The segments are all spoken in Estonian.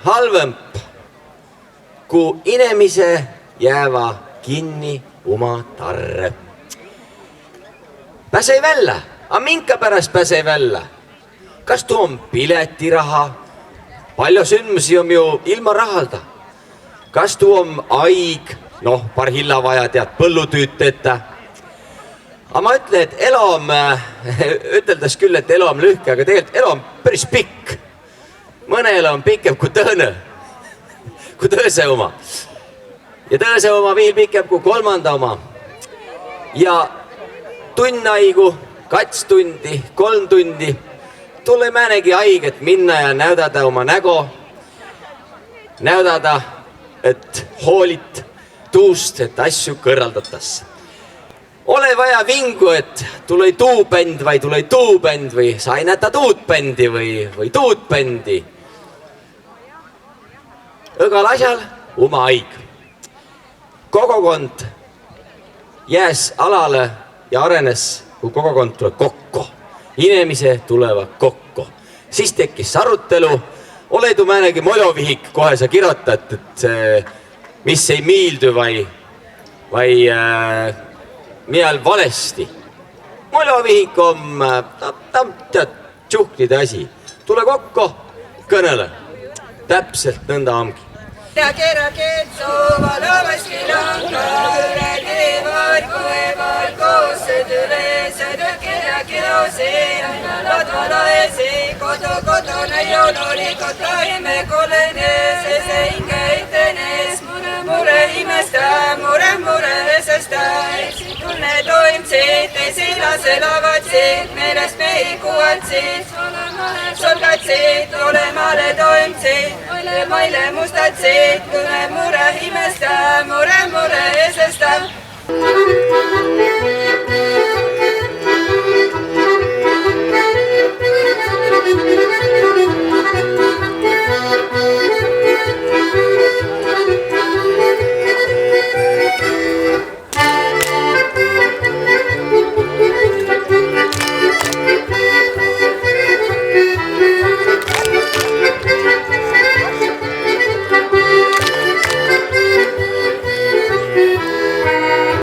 halvemp, kui inimese jääva kinni oma tarre. Pääse välja, aga minkä pärast pääse välja? Kas tuu on piletiraha? Palju sündmusi on ju ilma rahalda. Kas tuu on aig? Noh, paar hilla vaja tead põllutüüd teeta. Aga ma ütlen, et elu on, üteldes küll, et elu on lühke, aga tegelikult elu on päris pikk. Mõne elu on pikem kui tõõne, kui tõõse oma. Ja tõõse oma viil pikem kui kolmanda oma. Ja tunnaigu, 2 tundi, 3 tundi, tule määnegi haiget minna ja näydada oma nägo. Näydada, et hoolit tuust, et asju kõrraldatas. Ole vaja vingu, et tule tuu bänd või tule tuu bänd või sa ei näta tuud bändi või tuud bändi. Õgal asjal oma aig. Kogukond jääs alale ja arenes, kui kogukond tuleb kokku. Inimese tulevad kokku. Siis tekkis arutelu. Ole tuu määnegi molovihik, kohe sa kirjutad, et mis ei miildu või millal valesti. Molovihik on tead tšuhklide asi. Tule kokku, kõnele. Täpselt nõnda ongi. Keraked soova lavaski lanka, üle keevad, koevad, koos sõdüle, sõdü kerakiroseen, ladvala esi, kodune joonuli, kotraime kolene, sese inge itenes, mure imesta, mure vesesta, tunne toimsid, esilase lavatsid, meelest mehi kuvatsid, solgatsid, olemale toimsid, maile mustatsid, kõne mure imesta, mure esesta.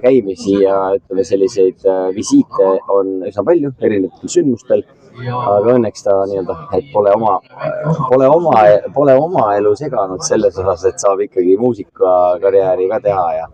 Käimisi ja ütleme selliseid visiite on üsna palju erinevatel sündmustel, aga õnneks ta nii-öelda, et pole oma elu seganud selles osas, et saab ikkagi muusikakarjääri ka teha ja